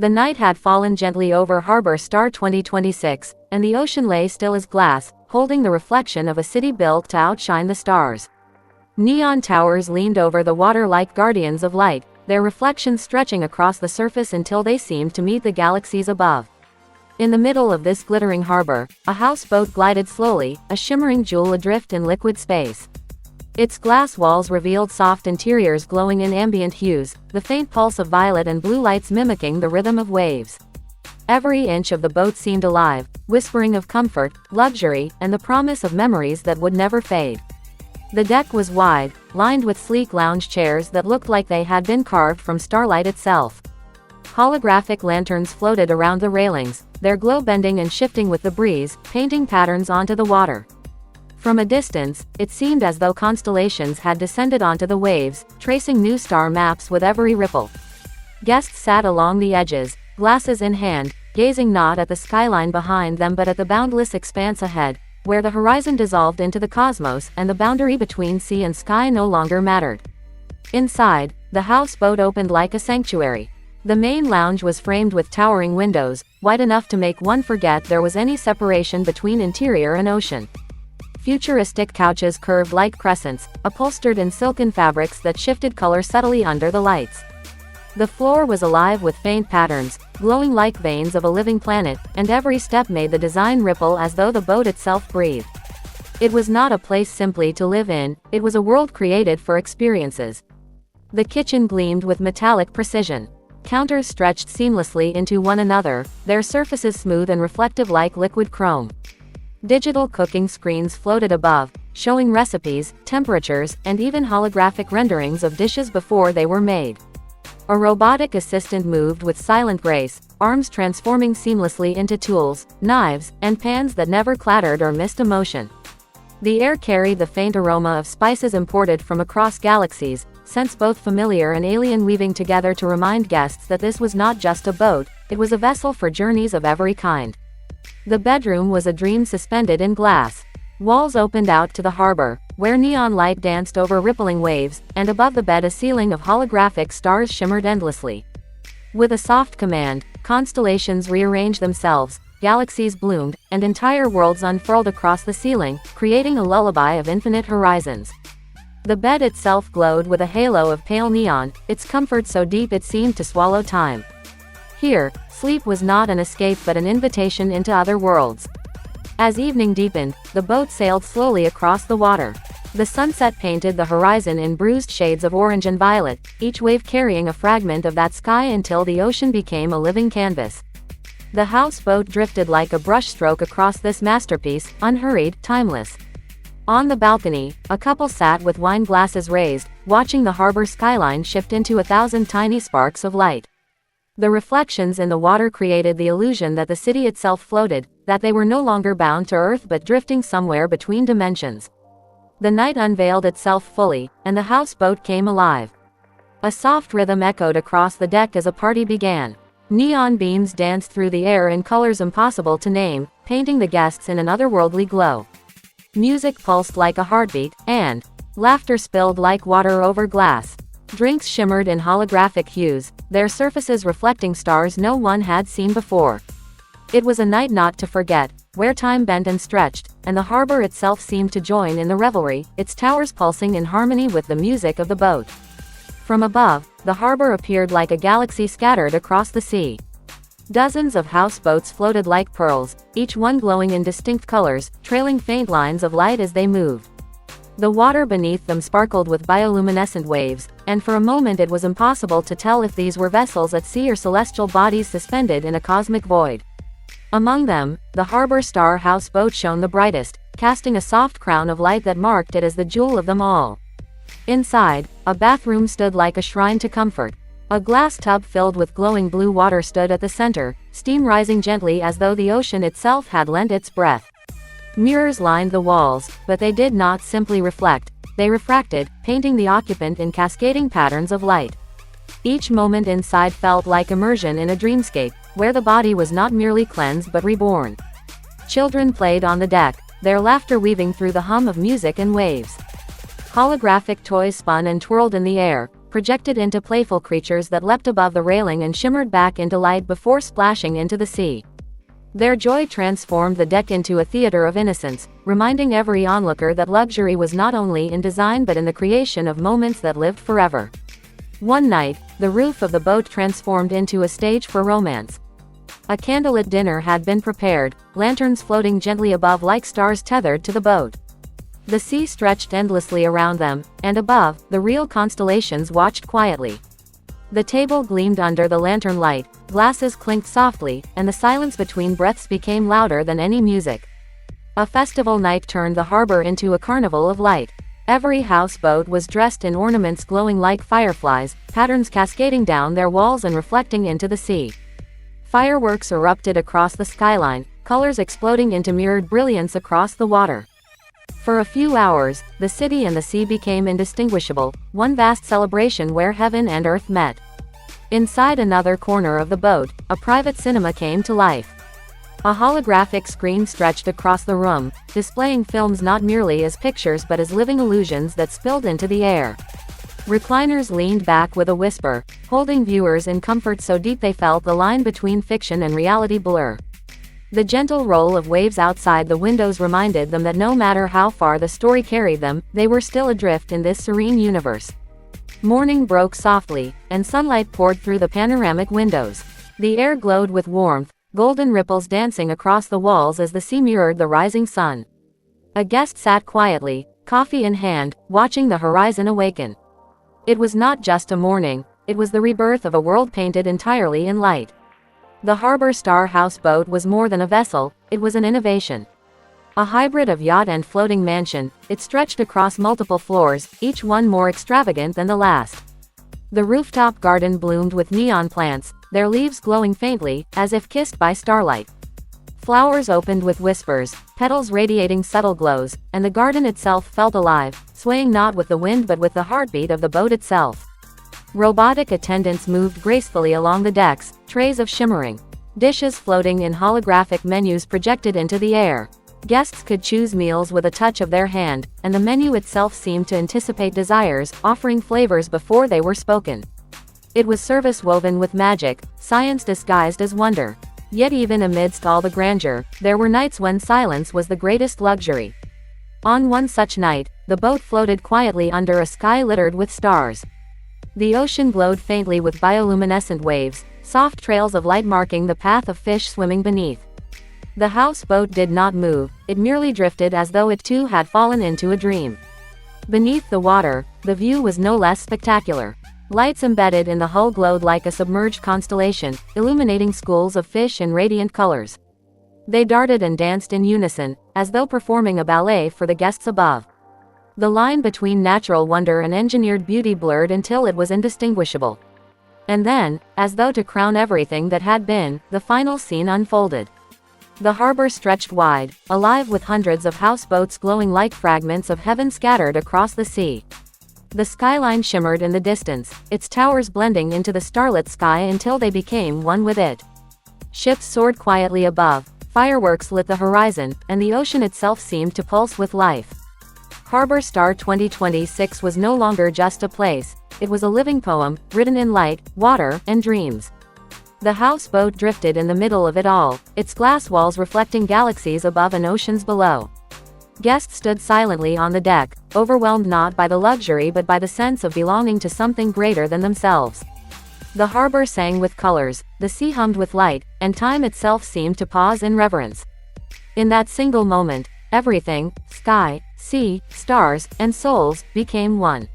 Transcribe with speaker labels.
Speaker 1: The night had fallen gently over Harbor Star 2026, and the ocean lay still as glass, holding the reflection of a city built to outshine the stars. Neon towers leaned over the water like guardians of light, their reflections stretching across the surface until they seemed to meet the galaxies above. In the middle of this glittering harbor, a houseboat glided slowly, a shimmering jewel adrift in liquid space. Its glass walls revealed soft interiors glowing in ambient hues, the faint pulse of violet and blue lights mimicking the rhythm of waves. Every inch of the boat seemed alive, whispering of comfort, luxury, and the promise of memories that would never fade. The deck was wide, lined with sleek lounge chairs that looked like they had been carved from starlight itself. Holographic lanterns floated around the railings, their glow bending and shifting with the breeze, painting patterns onto the water. From a distance, it seemed as though constellations had descended onto the waves, tracing new star maps with every ripple. Guests sat along the edges, glasses in hand, gazing not at the skyline behind them but at the boundless expanse ahead, where the horizon dissolved into the cosmos and the boundary between sea and sky no longer mattered. Inside, the houseboat opened like a sanctuary. The main lounge was framed with towering windows, wide enough to make one forget there was any separation between interior and ocean. Futuristic couches curved like crescents, upholstered in silken fabrics that shifted color subtly under the lights. The floor was alive with faint patterns, glowing like veins of a living planet, and every step made the design ripple as though the boat itself breathed. It was not a place simply to live in, it was a world created for experiences. The kitchen gleamed with metallic precision. Counters stretched seamlessly into one another, their surfaces smooth and reflective like liquid chrome. Digital cooking screens floated above, showing recipes, temperatures, and even holographic renderings of dishes before they were made. A robotic assistant moved with silent grace, arms transforming seamlessly into tools, knives, and pans that never clattered or missed a motion. The air carried the faint aroma of spices imported from across galaxies, scents both familiar and alien weaving together to remind guests that this was not just a boat, it was a vessel for journeys of every kind. The bedroom was a dream suspended in glass. Walls opened out to the harbor, where neon light danced over rippling waves, and above the bed a ceiling of holographic stars shimmered endlessly. With a soft command, constellations rearranged themselves, galaxies bloomed, and entire worlds unfurled across the ceiling, creating a lullaby of infinite horizons. The bed itself glowed with a halo of pale neon, its comfort so deep it seemed to swallow time. Here, sleep was not an escape but an invitation into other worlds. As evening deepened, the boat sailed slowly across the water. The sunset painted the horizon in bruised shades of orange and violet, each wave carrying a fragment of that sky until the ocean became a living canvas. The houseboat drifted like a brushstroke across this masterpiece, unhurried, timeless. On the balcony, a couple sat with wine glasses raised, watching the harbor skyline shift into 1,000 tiny sparks of light. The reflections in the water created the illusion that the city itself floated, that they were no longer bound to earth but drifting somewhere between dimensions. The night unveiled itself fully, and the houseboat came alive. A soft rhythm echoed across the deck as a party began. Neon beams danced through the air in colors impossible to name, painting the guests in an otherworldly glow. Music pulsed like a heartbeat, and laughter spilled like water over glass. Drinks shimmered in holographic hues, their surfaces reflecting stars no one had seen before. It was a night not to forget, where time bent and stretched, and the harbor itself seemed to join in the revelry, its towers pulsing in harmony with the music of the boat. From above, the harbor appeared like a galaxy scattered across the sea. Dozens of houseboats floated like pearls, each one glowing in distinct colors, trailing faint lines of light as they moved. The water beneath them sparkled with bioluminescent waves, and for a moment it was impossible to tell if these were vessels at sea or celestial bodies suspended in a cosmic void. Among them, the Harbor Star houseboat shone the brightest, casting a soft crown of light that marked it as the jewel of them all. Inside, a bathroom stood like a shrine to comfort. A glass tub filled with glowing blue water stood at the center, steam rising gently as though the ocean itself had lent its breath. Mirrors lined the walls, but they did not simply reflect, they refracted, painting the occupant in cascading patterns of light. Each moment inside felt like immersion in a dreamscape, where the body was not merely cleansed but reborn. Children played on the deck, their laughter weaving through the hum of music and waves. Holographic toys spun and twirled in the air, projected into playful creatures that leapt above the railing and shimmered back into light before splashing into the sea. Their joy transformed the deck into a theater of innocence, reminding every onlooker that luxury was not only in design but in the creation of moments that lived forever. One night, the roof of the boat transformed into a stage for romance. A candlelit dinner had been prepared, lanterns floating gently above like stars tethered to the boat. The sea stretched endlessly around them, and above, the real constellations watched quietly. The table gleamed under the lantern light, glasses clinked softly, and the silence between breaths became louder than any music. A festival night turned the harbor into a carnival of light. Every houseboat was dressed in ornaments glowing like fireflies, patterns cascading down their walls and reflecting into the sea. Fireworks erupted across the skyline, colors exploding into mirrored brilliance across the water. For a few hours, the city and the sea became indistinguishable, one vast celebration where heaven and earth met. Inside another corner of the boat, a private cinema came to life. A holographic screen stretched across the room, displaying films not merely as pictures but as living illusions that spilled into the air. Recliners leaned back with a whisper, holding viewers in comfort so deep they felt the line between fiction and reality blur. The gentle roll of waves outside the windows reminded them that no matter how far the story carried them, they were still adrift in this serene universe. Morning broke softly, and sunlight poured through the panoramic windows. The air glowed with warmth, golden ripples dancing across the walls as the sea mirrored the rising sun. A guest sat quietly, coffee in hand, watching the horizon awaken. It was not just a morning, it was the rebirth of a world painted entirely in light. The Harbor Star houseboat was more than a vessel, it was an innovation. A hybrid of yacht and floating mansion, it stretched across multiple floors, each one more extravagant than the last. The rooftop garden bloomed with neon plants, their leaves glowing faintly, as if kissed by starlight. Flowers opened with whispers, petals radiating subtle glows, and the garden itself felt alive, swaying not with the wind but with the heartbeat of the boat itself. Robotic attendants moved gracefully along the decks, trays of shimmering dishes floating in holographic menus projected into the air. Guests could choose meals with a touch of their hand, and the menu itself seemed to anticipate desires, offering flavors before they were spoken. It was service woven with magic, science disguised as wonder. Yet even amidst all the grandeur, there were nights when silence was the greatest luxury. On one such night, the boat floated quietly under a sky littered with stars. The ocean glowed faintly with bioluminescent waves, soft trails of light marking the path of fish swimming beneath. The houseboat did not move, it merely drifted as though it too had fallen into a dream. Beneath the water, the view was no less spectacular. Lights embedded in the hull glowed like a submerged constellation, illuminating schools of fish in radiant colors. They darted and danced in unison, as though performing a ballet for the guests above. The line between natural wonder and engineered beauty blurred until it was indistinguishable. And then, as though to crown everything that had been, the final scene unfolded. The harbor stretched wide, alive with hundreds of houseboats glowing like fragments of heaven scattered across the sea. The skyline shimmered in the distance, its towers blending into the starlit sky until they became one with it. Ships soared quietly above, fireworks lit the horizon, and the ocean itself seemed to pulse with life. Harbor Star 2026 was no longer just a place, it was a living poem, written in light, water, and dreams. The houseboat drifted in the middle of it all, its glass walls reflecting galaxies above and oceans below. Guests stood silently on the deck, overwhelmed not by the luxury but by the sense of belonging to something greater than themselves. The harbor sang with colors, the sea hummed with light, and time itself seemed to pause in reverence. In that single moment, everything, sky, sea, stars, and souls, became one.